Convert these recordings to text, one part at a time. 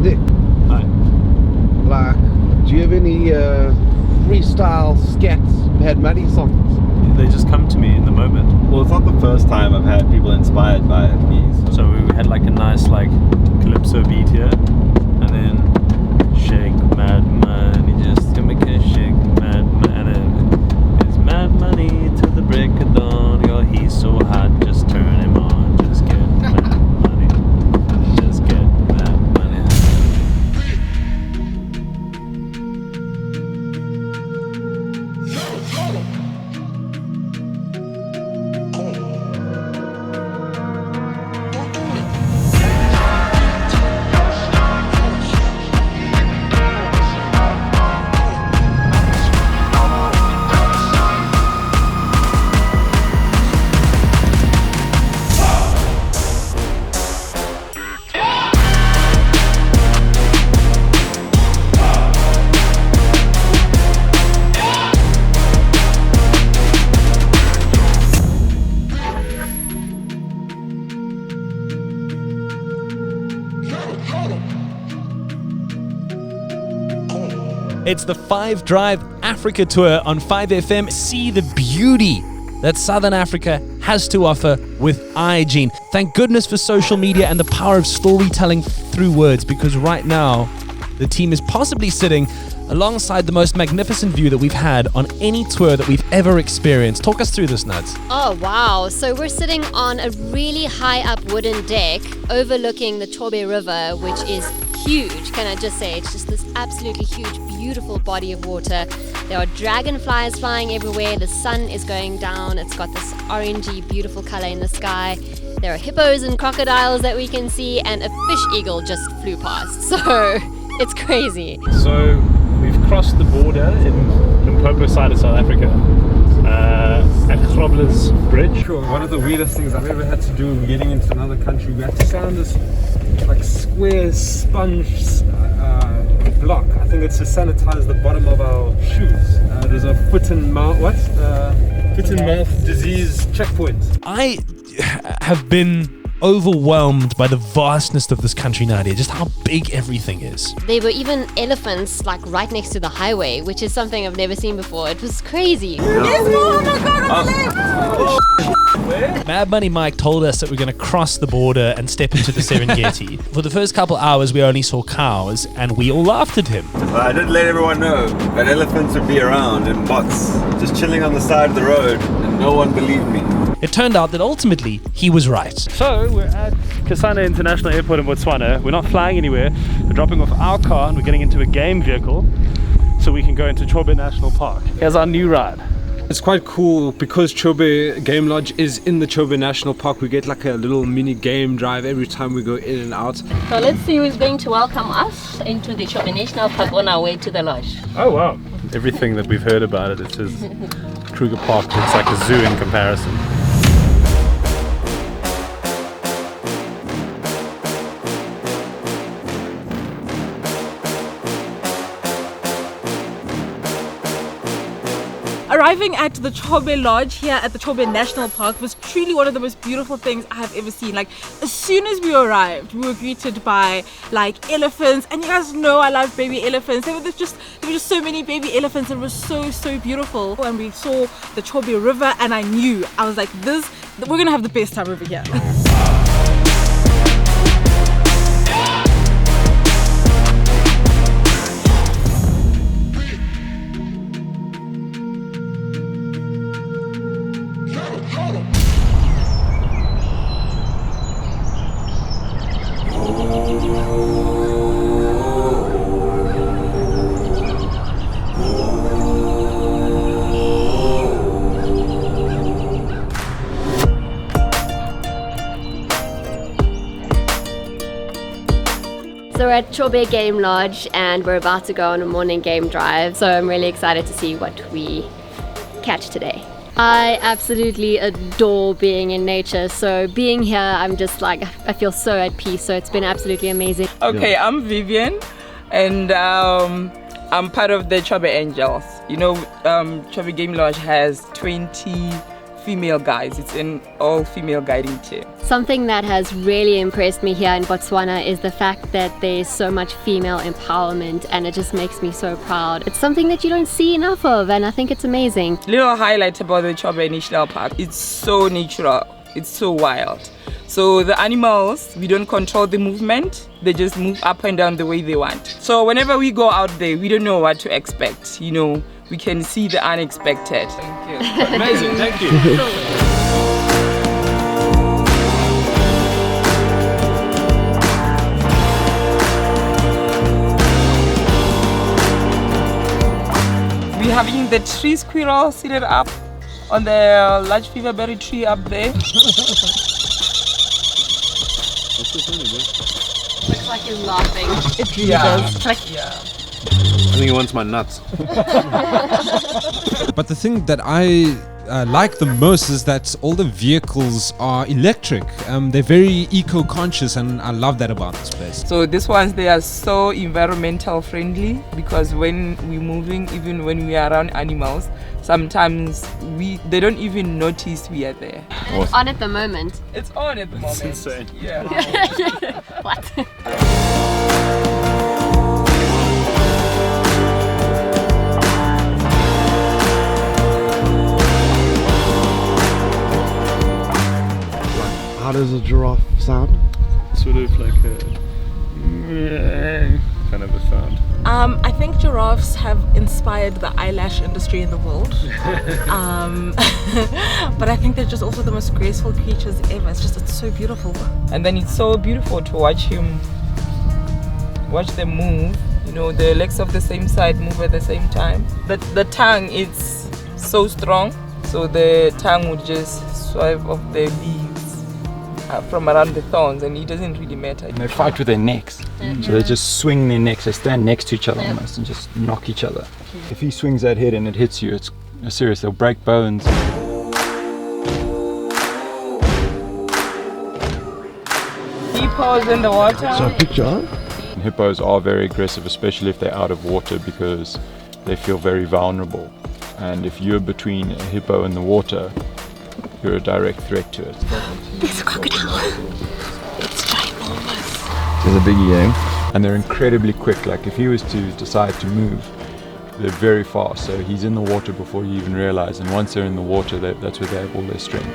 Dick. Hi. Like, do you have any freestyle scats, Mad Money songs? They just come to me in the moment. Well, it's not the first time I've had people inspired by me. So we had like a nice like calypso beat here, and then shake mad money, just to make a shake mad money, and then it's mad money till the break of dawn. Yo, he's so hot, just turn him on. Just get mad money, just get mad money. It's the 5 Drive Africa Tour on 5FM. See the beauty that Southern Africa has to offer with iGene. Thank goodness for social media and the power of storytelling through words, because right now the team is possibly sitting alongside the most magnificent view that we've had on any tour that we've ever experienced. Talk us through this, Nads. Oh, wow. So we're sitting on a really high up wooden deck overlooking the CHOBE River, which is huge. Can I just say, it's just this absolutely huge, beautiful body of water. There are dragonflies flying everywhere. The sun is going down. It's got this orangey, beautiful color in the sky. There are hippos and crocodiles that we can see, and a fish eagle just flew past. So it's crazy. So we've crossed the border in Limpopo side of South Africa at Grobler's Bridge. Sure, one of the weirdest things I've ever had to do getting into another country, we had to sound this like square sponge block. I think it's to sanitize the bottom of our shoes. There's a foot and mouth disease checkpoint. I have been overwhelmed by the vastness of this country, Nadia, just how big everything is. There were even elephants like right next to the highway, which is something I've never seen before. It was crazy. There's more! Oh my god, on the left! Mad Money Mike told us that we're going to cross the border and step into the Serengeti. For the first couple hours, we only saw cows, and we all laughed at him. Well, I did let everyone know that elephants would be around in bots, just chilling on the side of the road, and no one believed me. It turned out that ultimately, he was right. So we're at Kasana International Airport in Botswana. We're not flying anywhere. We're dropping off our car and we're getting into a game vehicle so we can go into CHOBE National Park. Here's our new ride. It's quite cool because CHOBE Game Lodge is in the CHOBE National Park. We get like a little mini game drive every time we go in and out. So let's see who's going to welcome us into the CHOBE National Park on our way to the lodge. Oh wow. Everything that we've heard about it, it says Kruger Park looks like a zoo in comparison. Arriving at the CHOBE Lodge here at the CHOBE National Park was truly one of the most beautiful things I have ever seen. Like, as soon as we arrived, we were greeted by like elephants, and you guys know I love baby elephants. There were just so many baby elephants. It was so beautiful. And we saw the CHOBE River, and I was like, we're gonna have the best time over here. So we're at CHOBE Game Lodge and we're about to go on a morning game drive. So I'm really excited to see what we catch today. I absolutely adore being in nature. So being here, I'm just like, I feel so at peace. So it's been absolutely amazing. Okay, I'm Vivian and I'm part of the CHOBE Angels. You know, CHOBE Game Lodge has 25 female guides. It's an all-female guiding team. Something that has really impressed me here in Botswana is the fact that there's so much female empowerment, and it just makes me so proud. It's something that you don't see enough of, and I think it's amazing. Little highlight about the CHOBE National Park. It's so natural. It's so wild. So the animals, we don't control the movement. They just move up and down the way they want. So whenever we go out there, we don't know what to expect. You know, we can see the unexpected. Thank you. Amazing, thank you. We're having the tree squirrel seated up on the large feverberry tree up there. Looks like he's laughing. It really does. I think he wants my nuts. But the thing that I like the most is that all the vehicles are electric. They're very eco-conscious, and I love that about this place. So these ones, they are so environmental friendly, because when we're moving, even when we are around animals, sometimes they don't even notice we are there. It's on at the moment. It's on at the moment. It's insane. Yeah. What? How does a giraffe sound? Sort of like a kind of a sound. I think giraffes have inspired the eyelash industry in the world. But I think they're just also the most graceful creatures ever. It's so beautiful. And then it's so beautiful to watch them move. You know, the legs of the same side move at the same time. The tongue is so strong, so the tongue would just swipe off the leaves from around the thorns, and it doesn't really matter. And they fight with their necks. So they just swing their necks, they stand next to each other almost and just knock each other. If he swings that head and it hits you, it's serious, they'll break bones. Hippos in the water. So picture. Hippos are very aggressive, especially if they're out of water, because they feel very vulnerable. And if you're between a hippo and the water, you're a direct threat to it. There's a crocodile. It's ginormous. There's a biggie game. And they're incredibly quick. Like if he was to decide to move, they're very fast. So he's in the water before you even realize. And once they're in the water, that's where they have all their strength.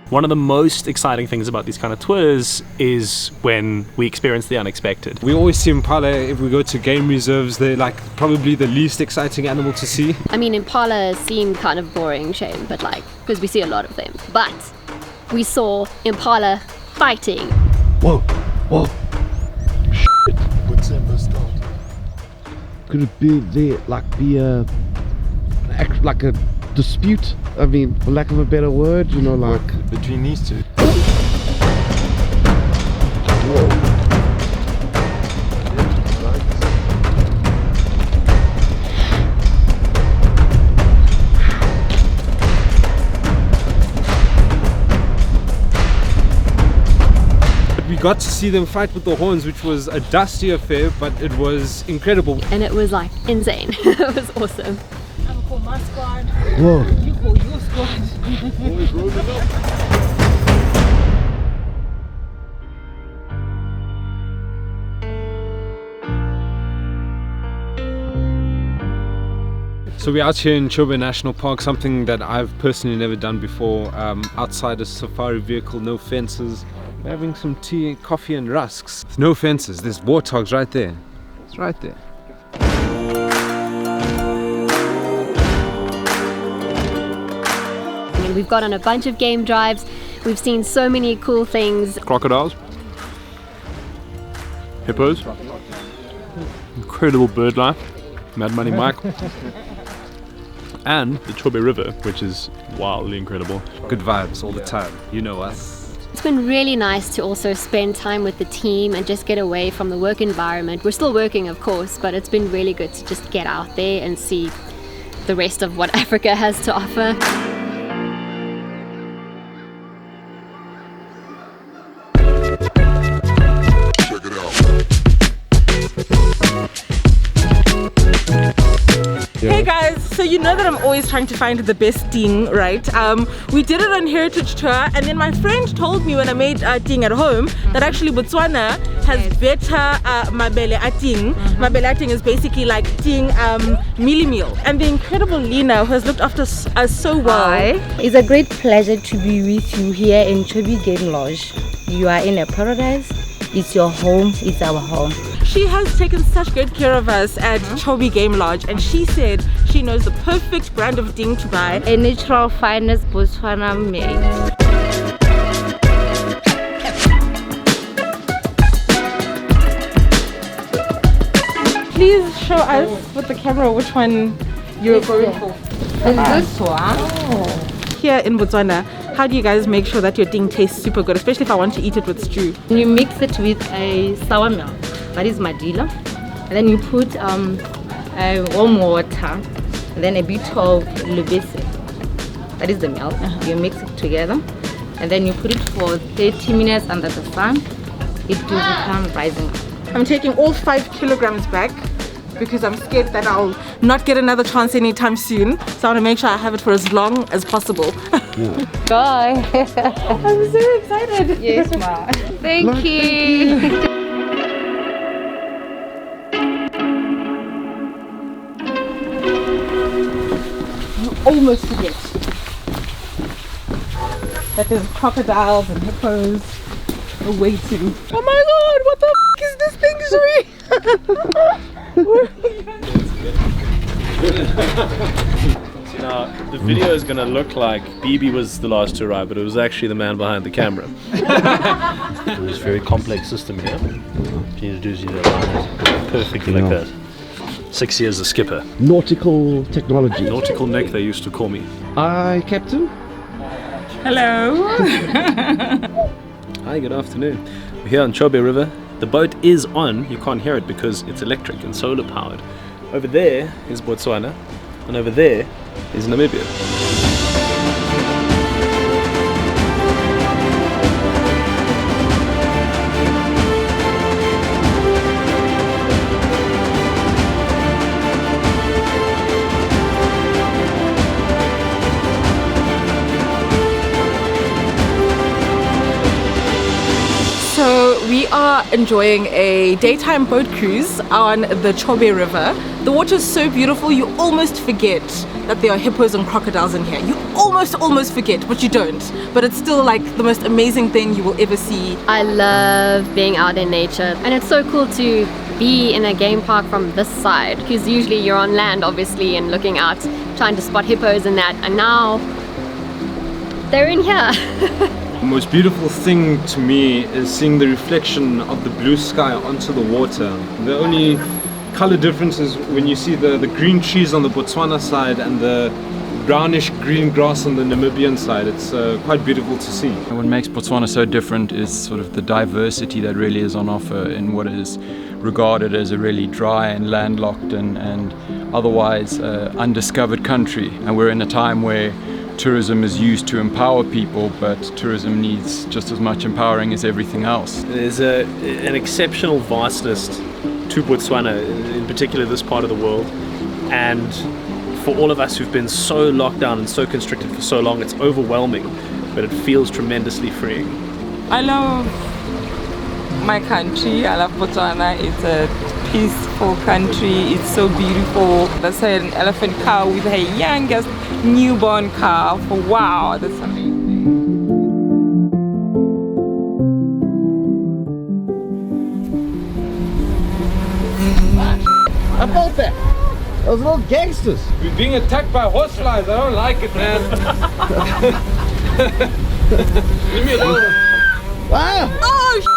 One of the most exciting things about these kind of tours is when we experience the unexpected. We always see impala if we go to game reserves. They're like probably the least exciting animal to see. I mean, impala seem kind of boring, shame, but because we see a lot of them. But we saw impala fighting. Whoa, whoa. Shit. What's that start? Could it be like a dispute? I mean, for lack of a better word, you know, like between these two. We got to see them fight with the horns, which was a dusty affair, but it was incredible. And it was like insane. It was awesome. I'm called my squad. whoa. You call your squad. Always rolling up. So we're out here in CHOBE National Park, something that I've personally never done before. Outside a safari vehicle, no fences. We're having some tea, coffee and rusks. No fences, there's warthogs right there. It's right there. I mean, we've gone on a bunch of game drives. We've seen so many cool things. Crocodiles. Hippos. Incredible bird life. Mad Money Mike. And the CHOBE River, which is wildly incredible. Good vibes all the time, you know us. It's been really nice to also spend time with the team and just get away from the work environment. We're still working, of course, but it's been really good to just get out there and see the rest of what Africa has to offer. Hey guys, So you know that I'm always trying to find the best ding, right? We did it on Heritage Tour, and then my friend told me when I made ding at home that actually Botswana has better mabele ating. Mabele ating is basically like ding mealie meal. And the incredible Lena, who has looked after us so well. Hi. It's a great pleasure to be with you here in CHOBE Game Lodge. You are in a paradise. It's your home. It's our home. She has taken such good care of us at CHOBE Game Lodge, and she said she knows the perfect brand of ding to buy. A natural finest Botswana made. Please show us with the camera which one you're going for. This one. Here in Botswana, how do you guys make sure that your ding tastes super good, especially if I want to eat it with stew? You mix it with a sour milk, that is madila, and then you put warm water, and then a bit of lubese, that is the milk. You mix it together, and then you put it for 30 minutes under the sun. It will become rising. I'm taking all 5 kilograms back because I'm scared that I'll not get another chance anytime soon. So I want to make sure I have it for as long as possible. Bye. I'm so excited. Yes, ma. Thank you. You almost forget that there's crocodiles and hippos waiting. Oh my god, what the f is this thing, Zoe? Now, the video is going to look like Bibi was the last to arrive, but it was actually the man behind the camera. It was a very complex system here. She introduced you to that perfectly like that. 6 years as skipper. Nautical technology. Nautical Nick, they used to call me. Aye, Captain. Hello. Hi, good afternoon. We're here on CHOBE River. The boat is on, you can't hear it because it's electric and solar powered. Over there is Botswana, and over there is Namibia. So we are enjoying a daytime boat cruise on the CHOBE River. The water is so beautiful, you almost forget that there are hippos and crocodiles in here. You almost forget, but you don't. But it's still like the most amazing thing you will ever see. I love being out in nature, and it's so cool to be in a game park from this side, because usually you're on land obviously and looking out trying to spot hippos and that, and now they're in here. The most beautiful thing to me is seeing the reflection of the blue sky onto the water. The only color difference is when you see the green trees on the Botswana side and the brownish green grass on the Namibian side. It's quite beautiful to see. What makes Botswana so different is sort of the diversity that really is on offer in what is regarded as a really dry and landlocked and otherwise undiscovered country. And we're in a time where tourism is used to empower people, but tourism needs just as much empowering as everything else. There's an exceptional vastness to Botswana, in particular this part of the world, and for all of us who've been so locked down and so constricted for so long, it's overwhelming, but it feels tremendously freeing. I love my country. I love Botswana. It's a peaceful country. It's so beautiful. There's an elephant cow with her youngest newborn calf. Wow, that's amazing. About that. Those little gangsters. We're being attacked by horseflies. I don't like it, man. Leave me alone. Ah! Oh, shit.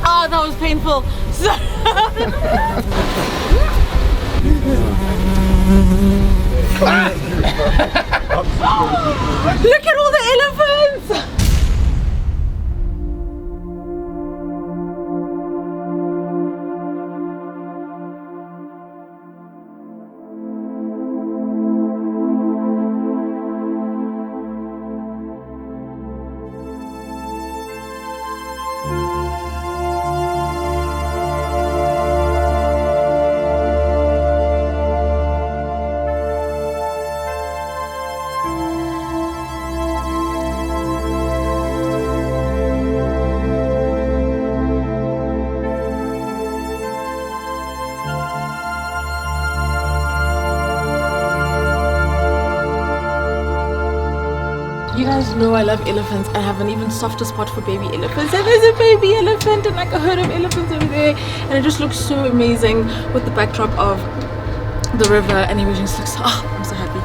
Oh, that was painful. Look at all the elephants! know I love elephants. I have an even softer spot for baby elephants. And there's a baby elephant and like a herd of elephants over there. And it just looks so amazing with the backdrop of the river, and everything just looks, oh, I'm so happy.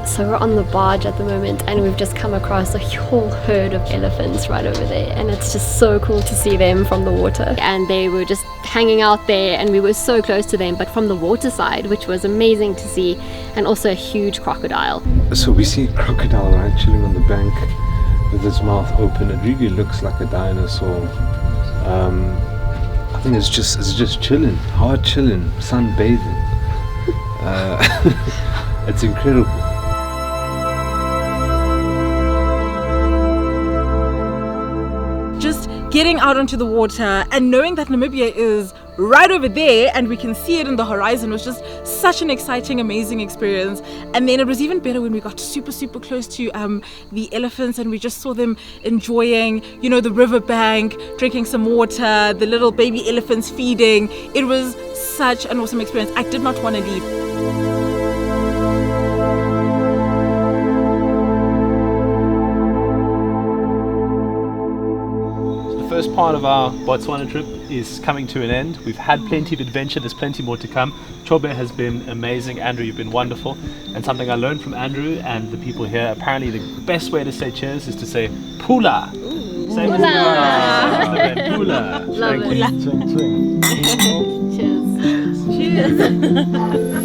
So we're on the barge at the moment, and we've just come across a whole herd of elephants right over there, and it's just so cool to see them from the water. And they were just hanging out there, and we were so close to them, but from the water side, which was amazing to see, and also a huge crocodile. So we see a crocodile, right, chilling on the bank with his mouth open. It really looks like a dinosaur. I think it's just chilling, hard chilling, sunbathing. It's incredible. Just getting out onto the water and knowing that Namibia is right over there and we can see it in the horizon was just such an exciting, amazing experience. And then it was even better when we got super close to the elephants, and we just saw them enjoying, you know, the riverbank, drinking some water, the little baby elephants feeding. It was such an awesome experience. I did not want to leave. The first part of our Botswana trip is coming to an end. We've had plenty of adventure, there's plenty more to come. Chobe has been amazing. Andrew, you've been wonderful. And something I learned from Andrew and the people here, apparently the best way to say cheers is to say pula. Say pula. Pula. Lovely. Thank you. Cheers. Cheers.